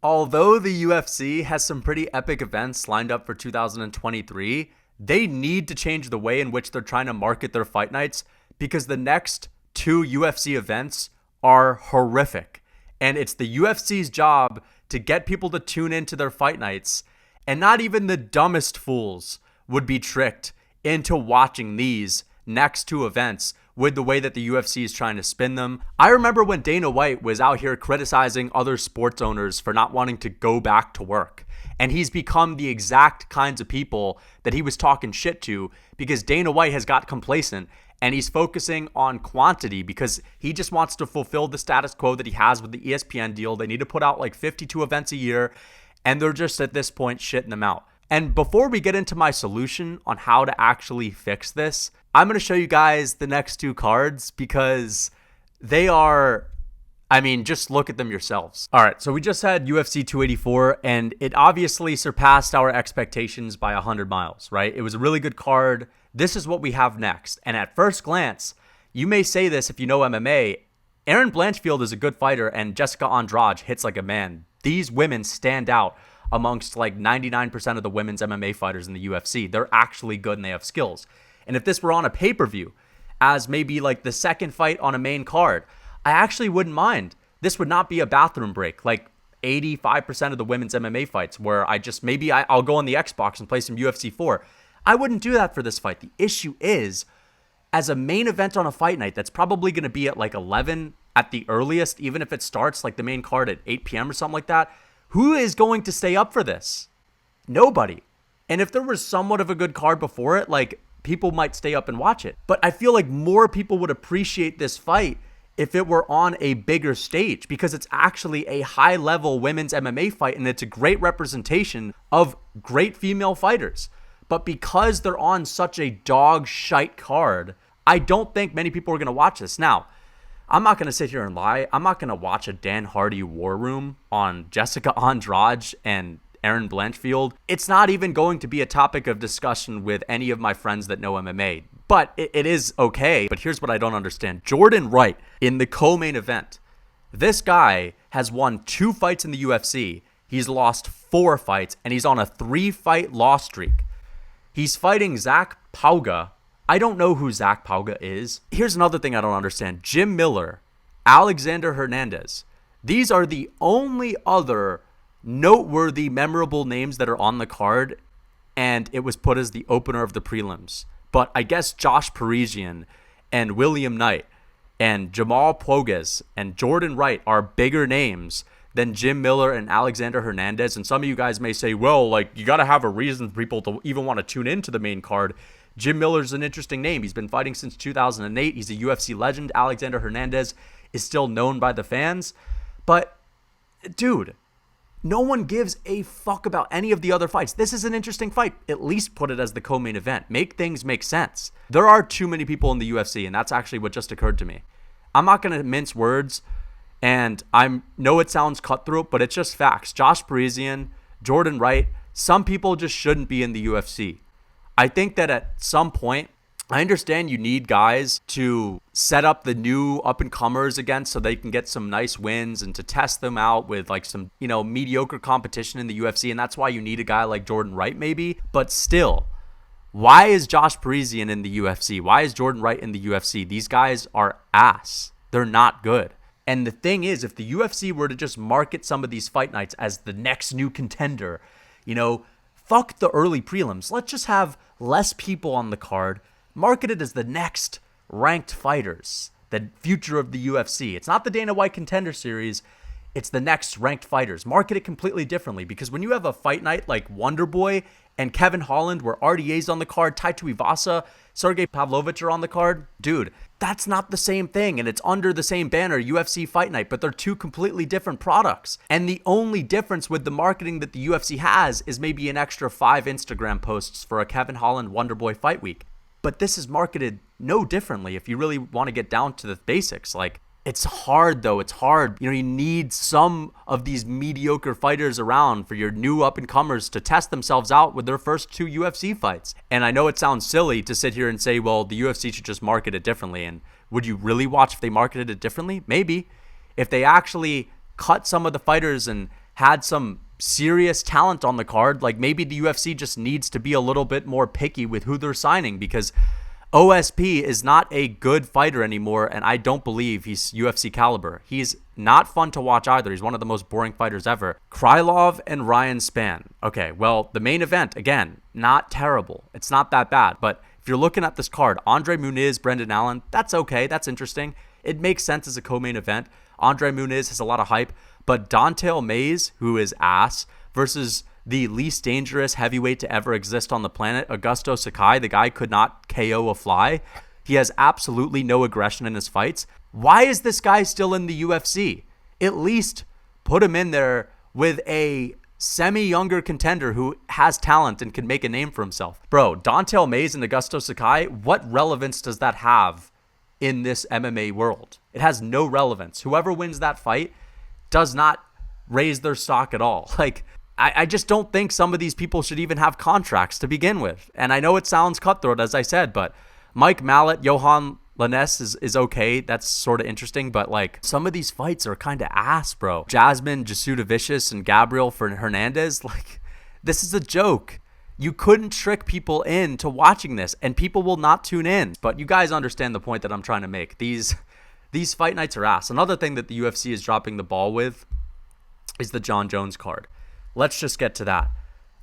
Although the UFC has some pretty epic events lined up for 2023, they need to change the way in which they're trying to market their fight nights because the next two UFC events are horrific. And it's the UFC's job to get people to tune into their fight nights, and not even the dumbest fools would be tricked into watching these next two events with the way that the UFC is trying to spin them. I remember when Dana White was out here criticizing other sports owners for not wanting to go back to work. And he's become the exact kinds of people that he was talking shit to because Dana White has got complacent and he's focusing on quantity because he just wants to fulfill the status quo that he has with the ESPN deal. They need to put out like 52 events a year, and they're just at this point shitting them out. And before we get into my solution on how to actually fix this, I'm going to show you guys the next two cards because they are, just look at them yourselves. All right, so we just had UFC 284, and it obviously surpassed our expectations by 100 miles, right? It was a really good card. This is what we have next. And at first glance, you may say this if you know MMA, Erin Blanchfield is a good fighter, and Jessica Andrade hits like a man. These women stand out amongst like 99% of the women's MMA fighters in the UFC. They're actually good and they have skills. And if this were on a pay-per-view as maybe like the second fight on a main card, I actually wouldn't mind. This would not be a bathroom break like 85% of the women's MMA fights where I'll go on the Xbox and play some UFC 4. I wouldn't do that for this fight. The issue is, as a main event on a fight night that's probably going to be at like 11 at the earliest, even if it starts like the main card at 8 p.m. or something like that, who is going to stay up for this? Nobody. And if there was somewhat of a good card before it, like people might stay up and watch it. But I feel like more people would appreciate this fight if it were on a bigger stage because it's actually a high-level women's MMA fight and it's a great representation of great female fighters. But because they're on such a dog shite card, I don't think many people are going to watch this. Now, I'm not going to sit here and lie. I'm not going to watch a Dan Hardy war room on Jessica Andrade and Erin Blanchfield. It's not even going to be a topic of discussion with any of my friends that know MMA. But it is okay. But here's what I don't understand. Jordan Wright in the co-main event. This guy has won 2 fights in the UFC. He's lost 4 fights, and he's on a 3-fight loss streak. He's fighting Zach Pauga. I don't know who Zach Pauga is. Here's another thing I don't understand. Jim Miller, Alexander Hernandez. These are the only other noteworthy, memorable names that are on the card, and it was put as the opener of the prelims. But I guess Josh Parisian and William Knight and Jamal Pugas and Jordan Wright are bigger names than Jim Miller and Alexander Hernandez. And some of you guys may say, well, like, you got to have a reason for people to even want to tune into the main card. Jim Miller's an interesting name. He's been fighting since 2008. He's a UFC legend. Alexander Hernandez is still known by the fans. But, dude, no one gives a fuck about any of the other fights. This is an interesting fight. At least put it as the co-main event. Make things make sense. There are too many people in the UFC, and that's actually what just occurred to me. I'm not going to mince words. And I know it sounds cutthroat, but it's just facts. Josh Parisian, Jordan Wright, some people just shouldn't be in the UFC. I think that at some point, I understand you need guys to set up the new up-and-comers against so they can get some nice wins and to test them out with like some, mediocre competition in the UFC. And that's why you need a guy like Jordan Wright maybe. But still, why is Josh Parisian in the UFC? Why is Jordan Wright in the UFC? These guys are ass. They're not good. And the thing is, if the UFC were to just market some of these fight nights as the next new contender, fuck the early prelims. Let's just have less people on the card, market it as the next ranked fighters, the future of the UFC. It's not the Dana White Contender Series. It's the next ranked fighters. Market it completely differently because when you have a fight night like Wonder Boy and Kevin Holland where RDA's on the card, Taito Ivasa, Sergey Pavlovich are on the card, dude, that's not the same thing, and it's under the same banner, UFC Fight Night, but they're two completely different products. And the only difference with the marketing that the UFC has is maybe an extra 5 Instagram posts for a Kevin Holland Wonderboy Fight Week. But this is marketed no differently if you really want to get down to the basics. Like, it's hard, though. It's hard. You need some of these mediocre fighters around for your new up-and-comers to test themselves out with their first 2 UFC fights. And I know it sounds silly to sit here and say, well, the UFC should just market it differently. And would you really watch if they marketed it differently? Maybe. If they actually cut some of the fighters and had some serious talent on the card. Like maybe the UFC just needs to be a little bit more picky with who they're signing, because OSP is not a good fighter anymore, and I don't believe he's UFC caliber. He's not fun to watch either. He's one of the most boring fighters ever. Krylov and Ryan Spann. Okay, well, the main event, again, not terrible. It's not that bad, but if you're looking at this card, Andre Muniz, Brendan Allen, that's okay. That's interesting. It makes sense as a co-main event. Andre Muniz has a lot of hype, but Don'Tale Mayes, who is ass, versus the least dangerous heavyweight to ever exist on the planet, Augusto Sakai. The guy could not KO a fly. He has absolutely no aggression in his fights. Why is this guy still in the UFC? At least put him in there with a semi-younger contender who has talent and can make a name for himself. Bro, Don'Tale Mayes and Augusto Sakai, what relevance does that have in this MMA world? It has no relevance. Whoever wins that fight does not raise their stock at all. Like, I just don't think some of these people should even have contracts to begin with. And I know it sounds cutthroat, as I said, but Mike Mallet, Johan Lanes is okay. That's sort of interesting. But like, some of these fights are kind of ass, bro. Jasmine Jasudavicius and Gabriel Hernandez, like, this is a joke. You couldn't trick people into watching this, and people will not tune in. But you guys understand the point that I'm trying to make. These fight nights are ass. Another thing that the UFC is dropping the ball with is the Jon Jones card. Let's just get to that.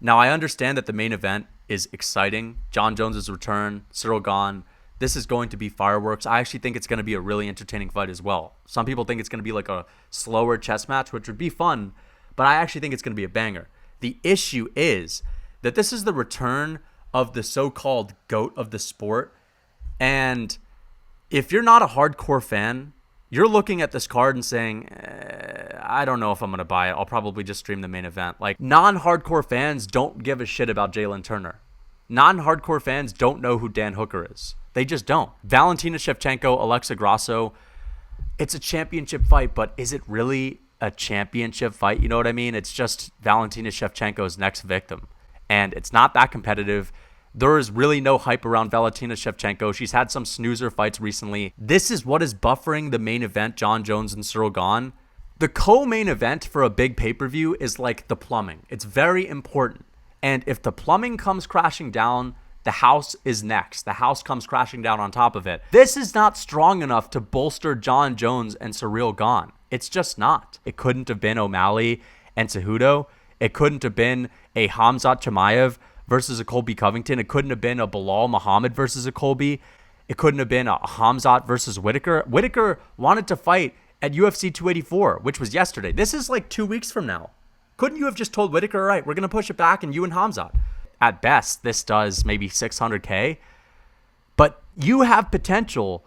Now, I understand that the main event is exciting. Jon Jones' return, Cyril Gane. This is going to be fireworks. I actually think it's going to be a really entertaining fight as well. Some people think it's going to be like a slower chess match, which would be fun, but I actually think it's going to be a banger. The issue is that this is the return of the so-called GOAT of the sport. And if you're not a hardcore fan, you're looking at this card and saying, I don't know if I'm going to buy it. I'll probably just stream the main event. Like, non-hardcore fans don't give a shit about Jalen Turner. Non-hardcore fans don't know who Dan Hooker is. They just don't. Valentina Shevchenko, Alexa Grasso, it's a championship fight, but is it really a championship fight? You know what I mean? It's just Valentina Shevchenko's next victim. And it's not that competitive. There is really no hype around Valentina Shevchenko. She's had some snoozer fights recently. This is what is buffering the main event, Jon Jones and Cyril Gane. The co-main event for a big pay-per-view is like the plumbing. It's very important. And if the plumbing comes crashing down, the house is next. The house comes crashing down on top of it. This is not strong enough to bolster Jon Jones and Cyril Gane. It's just not. It couldn't have been O'Malley and Cejudo. It couldn't have been a Khamzat Chimaev versus a Colby Covington. It couldn't have been a Bilal Muhammad versus a Colby. It couldn't have been a Khamzat versus Whitaker. Whitaker wanted to fight at UFC 284, which was yesterday. This is like 2 weeks from now. Couldn't you have just told Whitaker, all right, we're going to push it back and you and Khamzat? At best, this does maybe 600K. But you have potential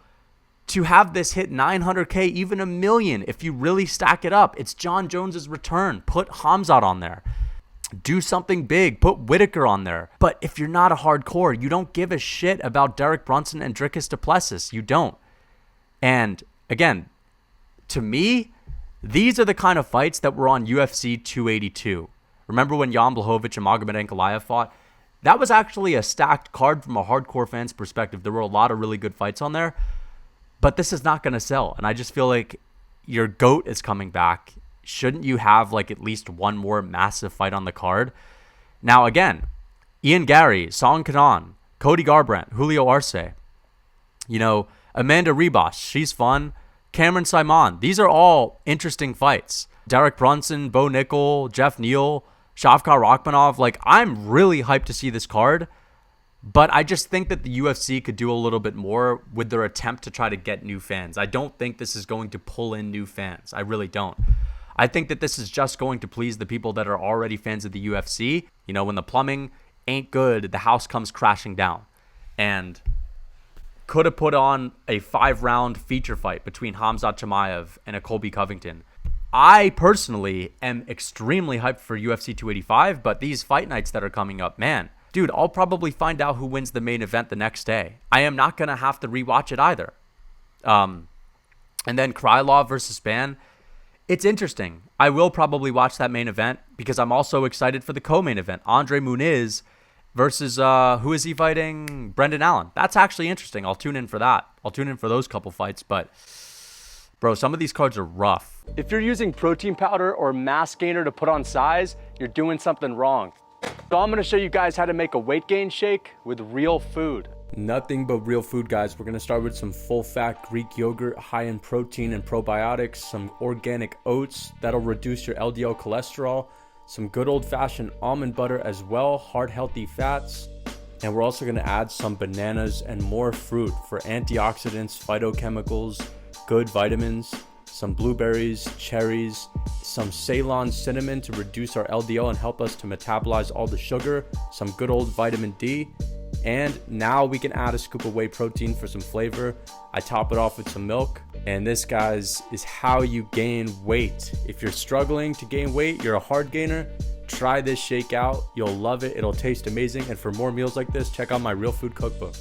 to have this hit 900K, even $1 million if you really stack it up. It's Jon Jones' return. Put Khamzat on there. Do something big. Put Whitaker on there. But if you're not a hardcore, you don't give a shit about Derek Brunson and Dricus du Plessis. You don't. And again, to me, these are the kind of fights that were on UFC 282. Remember when Jan Blachowicz and Magomed Ankalaev fought? That was actually a stacked card from a hardcore fan's perspective. There were a lot of really good fights on there. But this is not going to sell. And I just feel like your GOAT is coming back. Shouldn't you have like at least one more massive fight on the card? Now, again, Ian Gary, Song Kanan, Cody Garbrandt, Julio Arce, Amanda Ribas, she's fun. Cameron Simon, these are all interesting fights. Derek Brunson, Bo Nickel, Jeff Neal, Shavkat Rakhmonov. Like, I'm really hyped to see this card. But I just think that the UFC could do a little bit more with their attempt to try to get new fans. I don't think this is going to pull in new fans. I really don't. I think that this is just going to please the people that are already fans of the UFC. When the plumbing ain't good, the house comes crashing down. And could have put on a 5-round feature fight between Khamzat Chimaev and a Colby Covington. I personally am extremely hyped for UFC 285, but these fight nights that are coming up, man, dude, I'll probably find out who wins the main event the next day. I am not going to have to rewatch it either. And then Krylov versus Spann. It's interesting. I will probably watch that main event because I'm also excited for the co-main event. Andre Muniz versus, who is he fighting? Brendan Allen. That's actually interesting. I'll tune in for that. I'll tune in for those couple fights. But Bro, some of these cards are rough. If you're using protein powder or mass gainer to put on size, you're doing something wrong. So I'm gonna show you guys how to make a weight gain shake with real food. Nothing but real food, guys. We're gonna start with some full-fat Greek yogurt, high in protein and probiotics, some organic oats that'll reduce your LDL cholesterol, some good old-fashioned almond butter as well, heart healthy fats, and we're also gonna add some bananas and more fruit for antioxidants, phytochemicals, good vitamins, some blueberries, cherries, some Ceylon cinnamon to reduce our LDL and help us to metabolize all the sugar, some good old vitamin D, and now we can add a scoop of whey protein for some flavor. I top it off with some milk, and this, guys, is how you gain weight. If you're struggling to gain weight, you're a hard gainer, try this shake out. You'll love it. It'll taste amazing. And for more meals like this, check out my Real Food Cookbook.